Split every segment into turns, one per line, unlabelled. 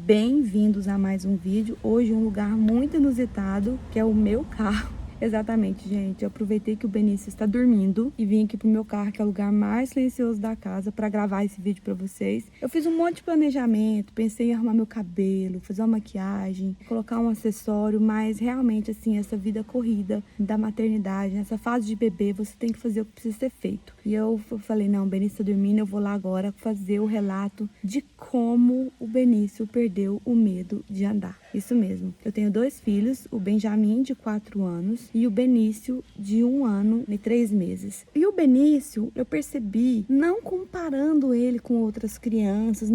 Bem-vindos a mais um vídeo. Hoje um lugar muito inusitado, que é o meu carro. Exatamente, gente. Eu aproveitei que o Benício está dormindo e vim aqui pro meu carro, que é o lugar mais silencioso da casa, para gravar esse vídeo para vocês. Eu fiz um monte de planejamento, pensei em arrumar meu cabelo, fazer uma maquiagem, colocar um acessório, mas realmente, assim, essa vida corrida da maternidade, nessa fase de bebê, você tem que fazer o que precisa ser feito. E eu falei, não, o Benício tá dormindo, eu vou lá agora fazer o relato de como o Benício perdeu o medo de andar. Isso mesmo. Eu tenho 2 filhos, o Benjamin, de 4 anos, e o Benício, de 1 ano e 3 meses. E o Benício, eu percebi, não comparando ele com outras crianças,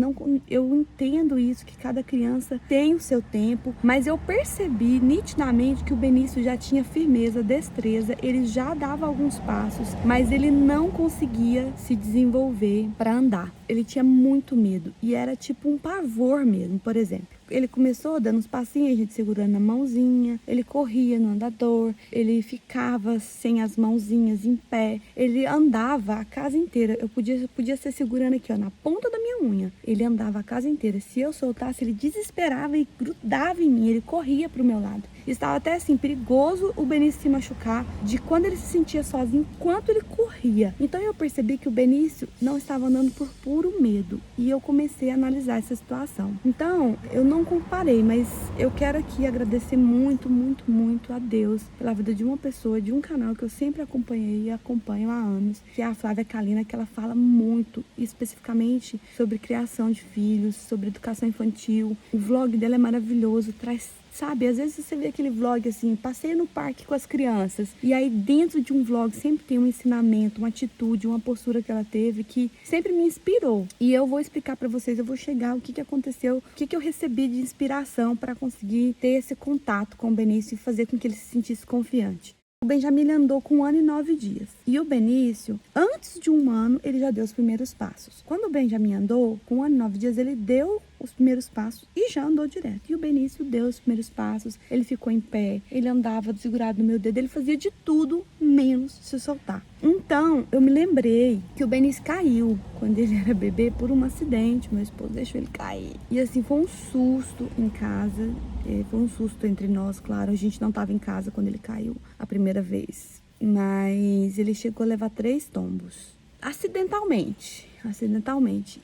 eu entendo isso, que cada criança tem o seu tempo, mas eu percebi nitidamente que o Benício já tinha firmeza, destreza, ele já dava alguns passos, mas ele não conseguia se desenvolver para andar. Ele tinha muito medo e era tipo um pavor mesmo, por exemplo. Ele começou dando uns passinhos, a gente segurando na mãozinha, ele corria no andador, ele ficava sem as mãozinhas em pé, ele andava a casa inteira. Eu podia ser segurando aqui, ó, na ponta da minha unha. Ele andava a casa inteira. Se eu soltasse, ele desesperava e grudava em mim, ele corria pro meu lado. Estava até assim, perigoso o Benício se machucar, de quando ele se sentia sozinho, enquanto ele corria. Então eu percebi que o Benício não estava andando por puro medo. E eu comecei a analisar essa situação. Então, eu não comparei, mas eu quero aqui agradecer muito, muito, muito a Deus pela vida de uma pessoa, de um canal que eu sempre acompanhei e acompanho há anos, que é a Flávia Kalina, que ela fala muito, especificamente sobre criação de filhos, sobre educação infantil. O vlog dela é maravilhoso, traz... Sabe, às vezes você vê aquele vlog assim, passeio no parque com as crianças, e aí dentro de um vlog sempre tem um ensinamento, uma atitude, uma postura que ela teve que sempre me inspirou. E eu vou explicar pra vocês, eu vou chegar o que aconteceu, o que eu recebi de inspiração para conseguir ter esse contato com o Benício e fazer com que ele se sentisse confiante. O Benjamin andou com 1 ano e 9 dias. E o Benício, antes de 1 ano, ele já deu os primeiros passos. Quando o Benjamin andou, com 1 ano e 9 dias, ele deu os primeiros passos e já andou direto. E o Benício deu os primeiros passos, ele ficou em pé, ele andava segurado no meu dedo, ele fazia de tudo menos se soltar. Então, eu me lembrei que o Benício caiu quando ele era bebê por um acidente. Meu esposo deixou ele cair. E assim, foi um susto em casa. Foi um susto entre nós, claro. A gente não estava em casa quando ele caiu a primeira vez. Mas ele chegou a levar 3 tombos. Acidentalmente.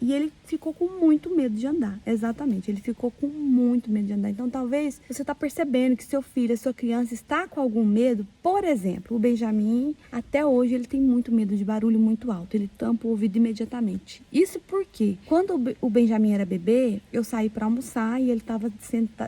E ele ficou com muito medo de andar. Exatamente, ele ficou com muito medo de andar. Então, talvez você está percebendo que seu filho, a sua criança está com algum medo. Por exemplo, o Benjamin, até hoje, ele tem muito medo de barulho muito alto. Ele tampa o ouvido imediatamente. Isso porque, quando o Benjamin era bebê, eu saí para almoçar e ele estava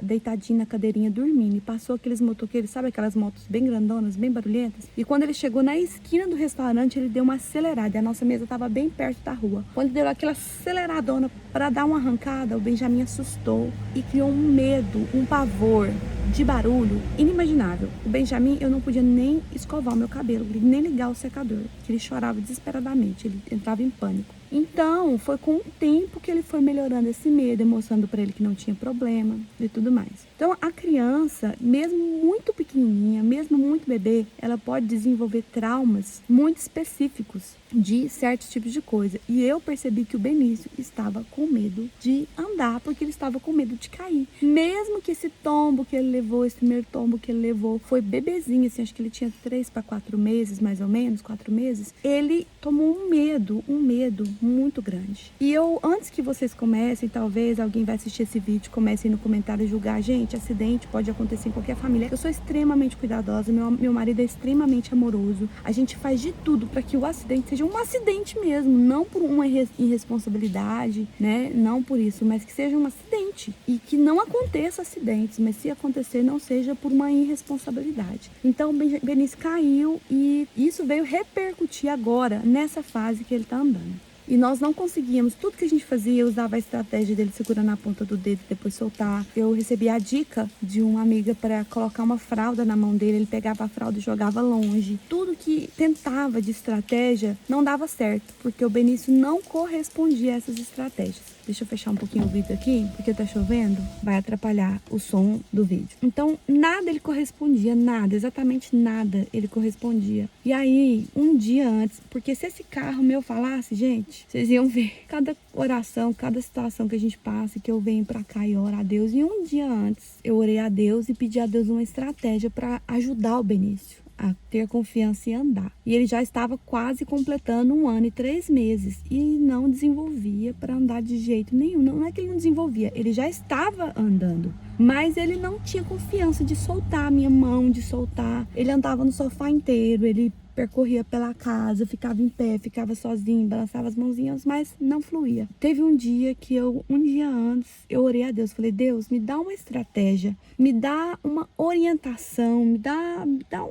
deitadinho na cadeirinha dormindo. E passou aqueles motoqueiros, sabe aquelas motos bem grandonas, bem barulhentas? E quando ele chegou na esquina do restaurante, ele deu uma acelerada. E a nossa mesa estava bem perto da rua. Quando deu aquela aceleradona para dar uma arrancada, o Benjamin assustou e criou um medo, um pavor de barulho inimaginável. O Benjamin, eu não podia nem escovar o meu cabelo, nem ligar o secador, que ele chorava desesperadamente, ele entrava em pânico. Então, foi com o tempo que ele foi melhorando esse medo, mostrando para ele que não tinha problema e tudo mais. Então, a criança, mesmo muito pequenininha, mesmo muito bebê, ela pode desenvolver traumas muito específicos de certos tipos de coisa. E eu percebi que o Benício estava com medo de andar, porque ele estava com medo de cair. Mesmo que esse tombo que ele levou, esse primeiro tombo que ele levou, foi bebezinho, assim, acho que ele tinha 3 para 4 meses, mais ou menos, 4 meses, ele tomou um medo muito grande. E eu, antes que vocês comecem, talvez alguém vai assistir esse vídeo, comece aí no comentário a julgar, gente, acidente pode acontecer em qualquer família. Eu sou extremamente cuidadosa, meu marido é extremamente amoroso. A gente faz de tudo para que o acidente seja um acidente mesmo, não por uma irresponsabilidade, né? Não por isso, mas que seja um acidente e que não aconteça acidentes, mas se acontecer não seja por uma irresponsabilidade. Então o Benício caiu e isso veio repercutir agora nessa fase que ele tá andando. E nós não conseguíamos, tudo que a gente fazia, eu usava a estratégia dele segurar na ponta do dedo e depois soltar. Eu recebi a dica de uma amiga para colocar uma fralda na mão dele, ele pegava a fralda e jogava longe. Tudo que tentava de estratégia não dava certo, porque o Benício não correspondia a essas estratégias. Deixa eu fechar um pouquinho o vídeo aqui, porque tá chovendo, vai atrapalhar o som do vídeo. Então, nada ele correspondia, nada, exatamente nada ele correspondia. E aí, um dia antes, porque se esse carro meu falasse, gente, gente, vocês iam ver cada oração, cada situação que a gente passa, que eu venho pra cá e oro a Deus. E um dia antes, eu orei a Deus e pedi a Deus uma estratégia para ajudar o Benício a ter confiança e andar. E ele já estava quase completando 1 ano e 3 meses e não desenvolvia para andar de jeito nenhum. Não é que ele não desenvolvia, ele já estava andando, mas ele não tinha confiança de soltar a minha mão, de soltar. Ele andava no sofá inteiro, ele percorria pela casa, ficava em pé, ficava sozinho, balançava as mãozinhas, mas não fluía. Teve um dia que um dia antes, eu orei a Deus, falei, Deus, me dá uma estratégia, me dá uma orientação, me dá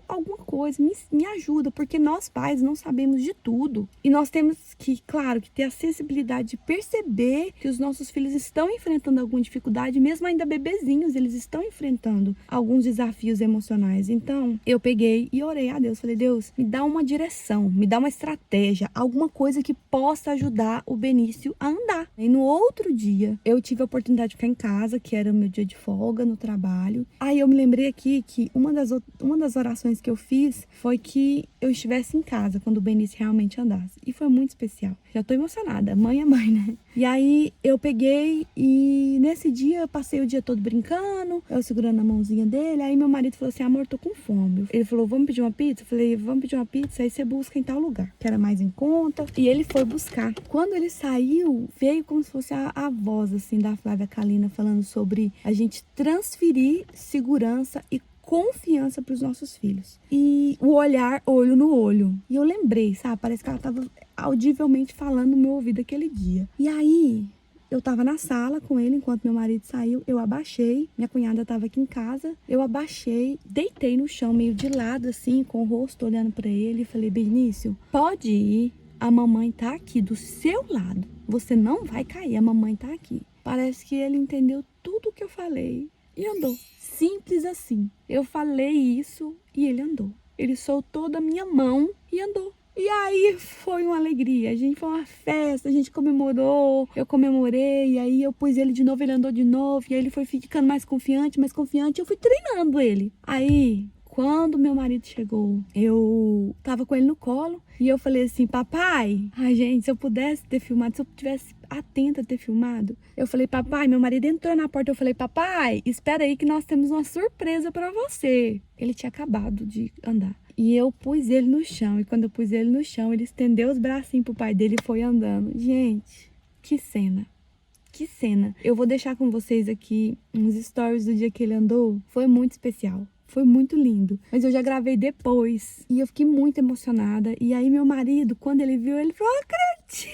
alguma coisa, me ajuda, porque nós pais não sabemos de tudo. E nós temos que, claro, que ter a sensibilidade de perceber que os nossos filhos estão enfrentando alguma dificuldade, mesmo ainda bebezinhos, eles estão enfrentando alguns desafios emocionais. Então, eu peguei e orei a Deus, falei, Deus, me dá uma direção, me dá uma estratégia, alguma coisa que possa ajudar o Benício a andar. E no outro dia, eu tive a oportunidade de ficar em casa, que era o meu dia de folga no trabalho. Aí eu me lembrei aqui que uma das orações que eu fiz foi que eu estivesse em casa quando o Benício realmente andasse. E foi muito especial. Já tô emocionada, mãe é mãe, né? E aí eu peguei e nesse dia eu passei o dia todo brincando, eu segurando a mãozinha dele. Aí meu marido falou assim, amor, tô com fome. Ele falou, vamos pedir uma pizza? Eu falei, vamos pedir uma pizza, aí você busca em tal lugar, que era mais em conta. E ele foi buscar. Quando ele saiu, veio como se fosse a voz, assim, da Flávia Kalina, falando sobre a gente transferir segurança e confiança para os nossos filhos. E o olhar, olho no olho. E eu lembrei, sabe? Parece que ela estava audivelmente falando no meu ouvido aquele dia. E aí, eu tava na sala com ele enquanto meu marido saiu. Eu abaixei, minha cunhada tava aqui em casa. Eu abaixei, deitei no chão, meio de lado, assim, com o rosto olhando para ele. E falei, Benício, pode ir. A mamãe tá aqui do seu lado. Você não vai cair, a mamãe tá aqui. Parece que ele entendeu tudo o que eu falei e andou. Simples assim. Eu falei isso e ele andou. Ele soltou da minha mão e andou. E aí foi uma alegria, foi uma festa, a gente comemorou, eu comemorei, e aí eu pus ele de novo, ele andou de novo, e aí ele foi ficando mais confiante, eu fui treinando ele. Aí, quando meu marido chegou, eu tava com ele no colo, e eu falei assim, papai, ai gente, se eu pudesse ter filmado, se eu tivesse atenta a ter filmado, eu falei, papai, meu marido entrou na porta, eu falei, papai, espera aí que nós temos uma surpresa pra você. Ele tinha acabado de andar. E eu pus ele no chão. E quando eu pus ele no chão, ele estendeu os bracinhos pro pai dele e foi andando. Gente, que cena. Que cena. Eu vou deixar com vocês aqui uns stories do dia que ele andou. Foi muito especial. Foi muito lindo. Mas eu já gravei depois. E eu fiquei muito emocionada. E aí meu marido, quando ele viu, ele falou, acredito!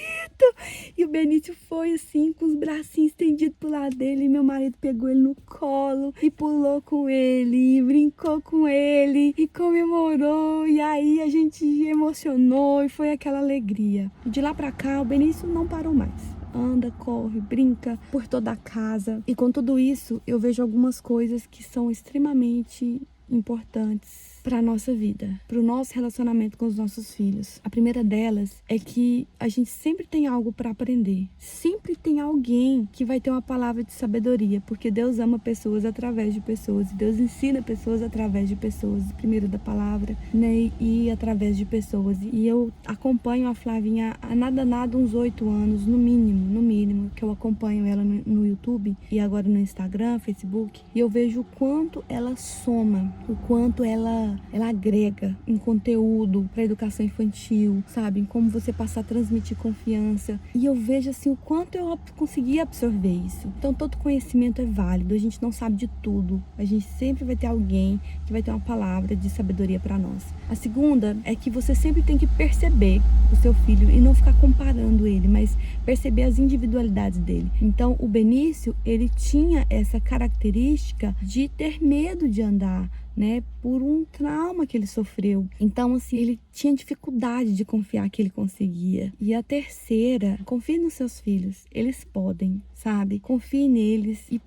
E o Benício foi assim, com os bracinhos estendidos pro lado dele. E meu marido pegou ele no colo. E pulou com ele. E brincou com ele. E comemorou. E aí a gente emocionou. E foi aquela alegria. E de lá pra cá, o Benício não parou mais. Anda, corre, brinca por toda a casa. E com tudo isso, eu vejo algumas coisas que são extremamente importantes para a nossa vida, para o nosso relacionamento com os nossos filhos. A primeira delas é que a gente sempre tem algo para aprender. Sempre tem alguém que vai ter uma palavra de sabedoria, porque Deus ama pessoas através de pessoas. Deus ensina pessoas através de pessoas. Primeiro da palavra, né? E através de pessoas. E eu acompanho a Flavinha há nada uns 8 anos, no mínimo, que eu acompanho ela no YouTube e agora no Instagram, Facebook. E eu vejo o quanto ela soma, o quanto ela agrega em conteúdo para educação infantil, sabe? Em como você passar a transmitir confiança. E eu vejo assim o quanto eu consegui absorver isso. Então todo conhecimento é válido, a gente não sabe de tudo. A gente sempre vai ter alguém que vai ter uma palavra de sabedoria para nós. A segunda é que você sempre tem que perceber o seu filho e não ficar comparando ele, mas perceber as individualidades dele. Então o Benício, ele tinha essa característica de ter medo de andar, né, por um trauma que ele sofreu. Então, assim, ele tinha dificuldade de confiar que ele conseguia. E a terceira, confie nos seus filhos. Eles podem, sabe? Confie neles e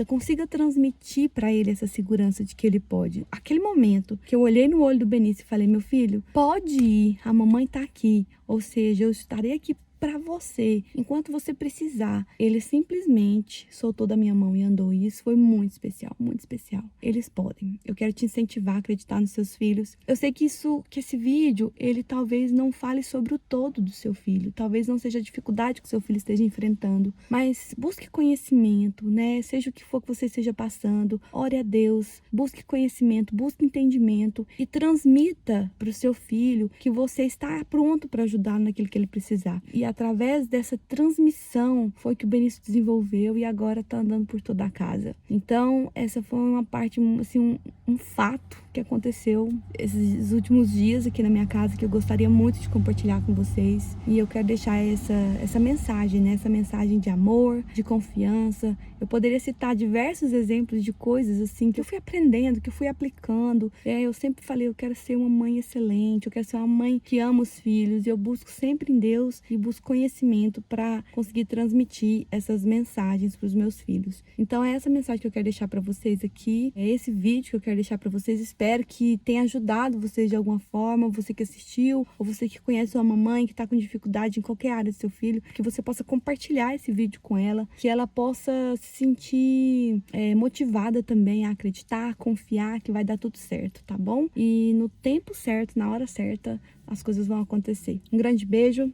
consiga transmitir para ele essa segurança de que ele pode. Aquele momento que eu olhei no olho do Benício e falei, meu filho, pode ir, a mamãe tá aqui. Ou seja, eu estarei aqui para você, enquanto você precisar. Ele simplesmente soltou da minha mão e andou. E isso foi muito especial, muito especial. Eles podem. Eu quero te incentivar a acreditar nos seus filhos. Eu sei que esse vídeo, ele talvez não fale sobre o todo do seu filho. Talvez não seja a dificuldade que o seu filho esteja enfrentando. Mas busque conhecimento, né? Seja o que for que você esteja passando. Ore a Deus. Busque conhecimento, busque entendimento. E transmita para o seu filho que você está pronto para ajudar naquilo que ele precisar. E através dessa transmissão foi que o Benício desenvolveu e agora está andando por toda a casa. Então, essa foi uma parte, assim, um fato que aconteceu esses últimos dias aqui na minha casa, que eu gostaria muito de compartilhar com vocês. E eu quero deixar essa mensagem, né? Essa mensagem de amor, de confiança. Eu poderia citar diversos exemplos de coisas assim que eu fui aprendendo, que eu fui aplicando. Eu sempre falei, eu quero ser uma mãe excelente, eu quero ser uma mãe que ama os filhos. E eu busco sempre em Deus e busco conhecimento para conseguir transmitir essas mensagens para os meus filhos. Então é essa mensagem que eu quero deixar para vocês aqui. É esse vídeo que eu quero deixar para vocês. Espero que tenha ajudado vocês de alguma forma, você que assistiu, ou você que conhece uma mamãe que está com dificuldade em qualquer área do seu filho, que você possa compartilhar esse vídeo com ela, que ela possa se sentir motivada também a acreditar, confiar que vai dar tudo certo, tá bom? E no tempo certo, na hora certa, as coisas vão acontecer. Um grande beijo,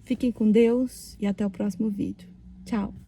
fiquem com Deus e até o próximo vídeo. Tchau!